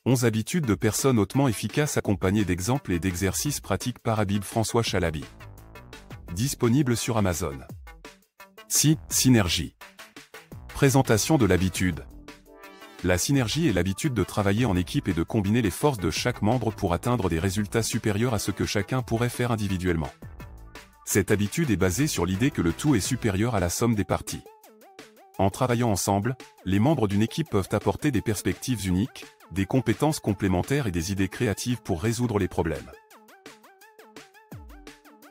11 habitudes de personnes hautement efficaces accompagnées d'exemples et d'exercices pratiques par Habib François Chalabi. Disponible sur Amazon. Synergie. Présentation de l'habitude. La synergie est l'habitude de travailler en équipe et de combiner les forces de chaque membre pour atteindre des résultats supérieurs à ce que chacun pourrait faire individuellement. Cette habitude est basée sur l'idée que le tout est supérieur à la somme des parties. En travaillant ensemble, les membres d'une équipe peuvent apporter des perspectives uniques, des compétences complémentaires et des idées créatives pour résoudre les problèmes.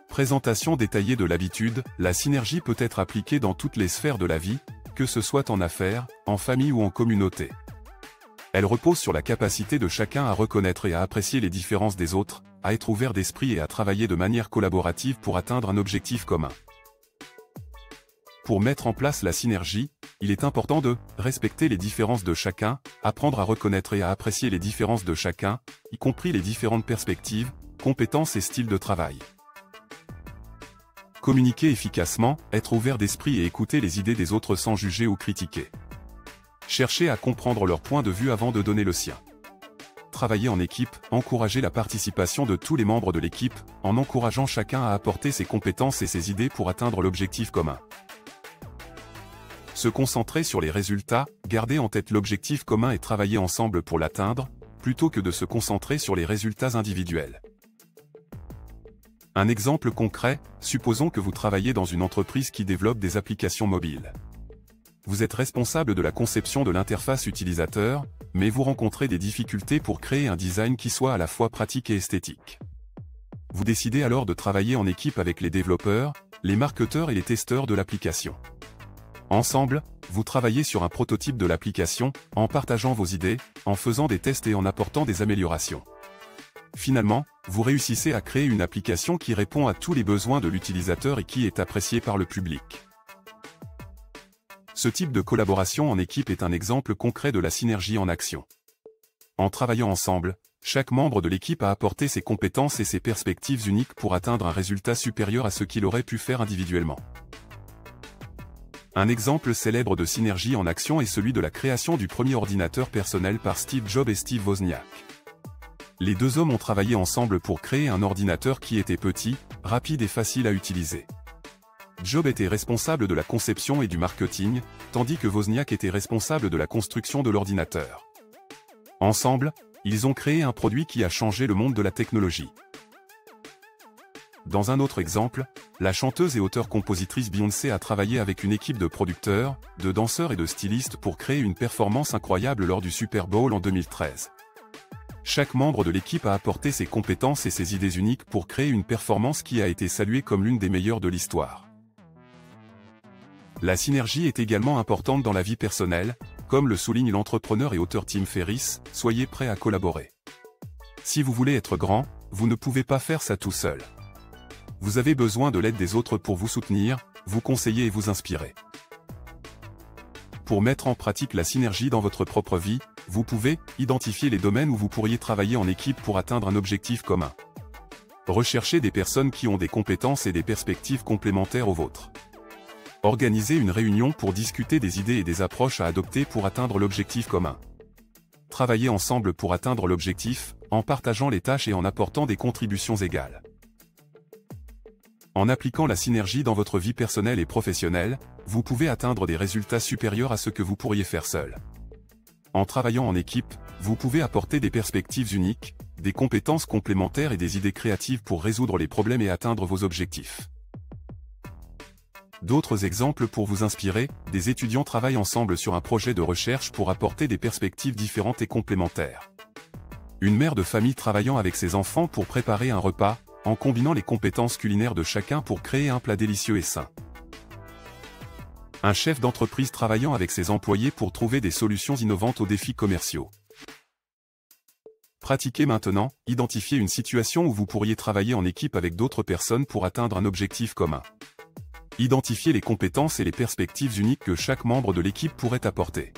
Présentation détaillée de l'habitude. La synergie peut être appliquée dans toutes les sphères de la vie, que ce soit en affaires, en famille ou en communauté. Elle repose sur la capacité de chacun à reconnaître et à apprécier les différences des autres, à être ouvert d'esprit et à travailler de manière collaborative pour atteindre un objectif commun. Pour mettre en place la synergie, il est important de respecter les différences de chacun, apprendre à reconnaître et à apprécier les différences de chacun, y compris les différentes perspectives, compétences et styles de travail. Communiquer efficacement, être ouvert d'esprit et écouter les idées des autres sans juger ou critiquer. Chercher à comprendre leur point de vue avant de donner le sien. Travailler en équipe, encourager la participation de tous les membres de l'équipe, en encourageant chacun à apporter ses compétences et ses idées pour atteindre l'objectif commun. Se concentrer sur les résultats, garder en tête l'objectif commun et travailler ensemble pour l'atteindre, plutôt que de se concentrer sur les résultats individuels. Un exemple concret, supposons que vous travaillez dans une entreprise qui développe des applications mobiles. Vous êtes responsable de la conception de l'interface utilisateur, mais vous rencontrez des difficultés pour créer un design qui soit à la fois pratique et esthétique. Vous décidez alors de travailler en équipe avec les développeurs, les marketeurs et les testeurs de l'application. Ensemble, vous travaillez sur un prototype de l'application, en partageant vos idées, en faisant des tests et en apportant des améliorations. Finalement, vous réussissez à créer une application qui répond à tous les besoins de l'utilisateur et qui est appréciée par le public. Ce type de collaboration en équipe est un exemple concret de la synergie en action. En travaillant ensemble, chaque membre de l'équipe a apporté ses compétences et ses perspectives uniques pour atteindre un résultat supérieur à ce qu'il aurait pu faire individuellement. Un exemple célèbre de synergie en action est celui de la création du premier ordinateur personnel par Steve Jobs et Steve Wozniak. Les deux hommes ont travaillé ensemble pour créer un ordinateur qui était petit, rapide et facile à utiliser. Jobs était responsable de la conception et du marketing, tandis que Wozniak était responsable de la construction de l'ordinateur. Ensemble, ils ont créé un produit qui a changé le monde de la technologie. Dans un autre exemple, la chanteuse et auteure-compositrice Beyoncé a travaillé avec une équipe de producteurs, de danseurs et de stylistes pour créer une performance incroyable lors du Super Bowl en 2013. Chaque membre de l'équipe a apporté ses compétences et ses idées uniques pour créer une performance qui a été saluée comme l'une des meilleures de l'histoire. La synergie est également importante dans la vie personnelle, comme le souligne l'entrepreneur et auteur Tim Ferriss, soyez prêts à collaborer. Si vous voulez être grand, vous ne pouvez pas faire ça tout seul. Vous avez besoin de l'aide des autres pour vous soutenir, vous conseiller et vous inspirer. Pour mettre en pratique la synergie dans votre propre vie, vous pouvez identifier les domaines où vous pourriez travailler en équipe pour atteindre un objectif commun. Recherchez des personnes qui ont des compétences et des perspectives complémentaires aux vôtres. Organisez une réunion pour discuter des idées et des approches à adopter pour atteindre l'objectif commun. Travaillez ensemble pour atteindre l'objectif, en partageant les tâches et en apportant des contributions égales. En appliquant la synergie dans votre vie personnelle et professionnelle, vous pouvez atteindre des résultats supérieurs à ce que vous pourriez faire seul. En travaillant en équipe, vous pouvez apporter des perspectives uniques, des compétences complémentaires et des idées créatives pour résoudre les problèmes et atteindre vos objectifs. D'autres exemples pour vous inspirer, des étudiants travaillent ensemble sur un projet de recherche pour apporter des perspectives différentes et complémentaires. Une mère de famille travaillant avec ses enfants pour préparer un repas, en combinant les compétences culinaires de chacun pour créer un plat délicieux et sain. Un chef d'entreprise travaillant avec ses employés pour trouver des solutions innovantes aux défis commerciaux. Pratiquez maintenant, identifiez une situation où vous pourriez travailler en équipe avec d'autres personnes pour atteindre un objectif commun. Identifiez les compétences et les perspectives uniques que chaque membre de l'équipe pourrait apporter.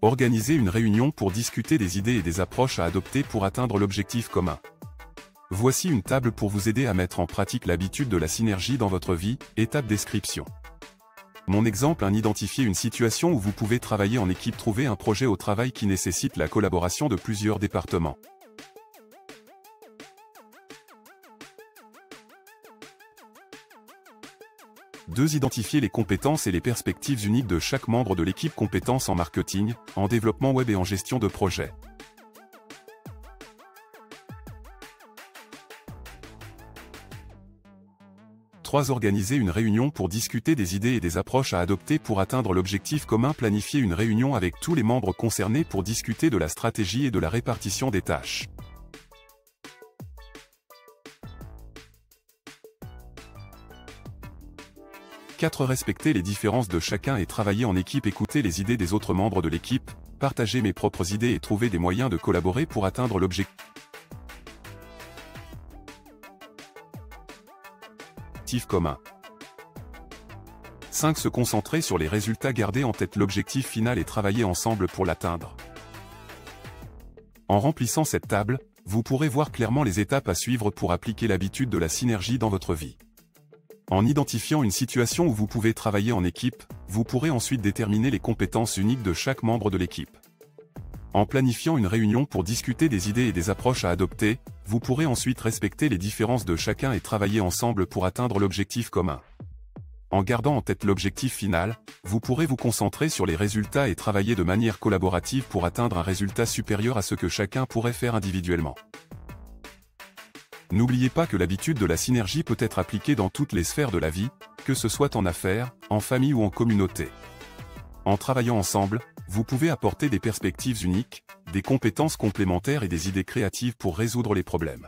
Organisez une réunion pour discuter des idées et des approches à adopter pour atteindre l'objectif commun. Voici une table pour vous aider à mettre en pratique l'habitude de la synergie dans votre vie, étape description. Mon exemple: identifier une situation où vous pouvez travailler en équipe, trouver un projet au travail qui nécessite la collaboration de plusieurs départements. Identifier les compétences et les perspectives uniques de chaque membre de l'équipe. Compétences en marketing, en développement web et en gestion de projet. 3. Organiser une réunion pour discuter des idées et des approches à adopter pour atteindre l'objectif commun. Planifier une réunion avec tous les membres concernés pour discuter de la stratégie et de la répartition des tâches. 4. Respecter les différences de chacun et travailler en équipe. Écouter les idées des autres membres de l'équipe, partager mes propres idées et trouver des moyens de collaborer pour atteindre l'objectif commun. 5. Se concentrer sur les résultats. Garder en tête l'objectif final et travailler ensemble pour l'atteindre. En remplissant cette table, vous pourrez voir clairement les étapes à suivre pour appliquer l'habitude de la synergie dans votre vie. En identifiant une situation où vous pouvez travailler en équipe, vous pourrez ensuite déterminer les compétences uniques de chaque membre de l'équipe. En planifiant une réunion pour discuter des idées et des approches à adopter, vous pourrez ensuite respecter les différences de chacun et travailler ensemble pour atteindre l'objectif commun. En gardant en tête l'objectif final, vous pourrez vous concentrer sur les résultats et travailler de manière collaborative pour atteindre un résultat supérieur à ce que chacun pourrait faire individuellement. N'oubliez pas que l'habitude de la synergie peut être appliquée dans toutes les sphères de la vie, que ce soit en affaires, en famille ou en communauté. En travaillant ensemble, vous pouvez apporter des perspectives uniques, des compétences complémentaires et des idées créatives pour résoudre les problèmes.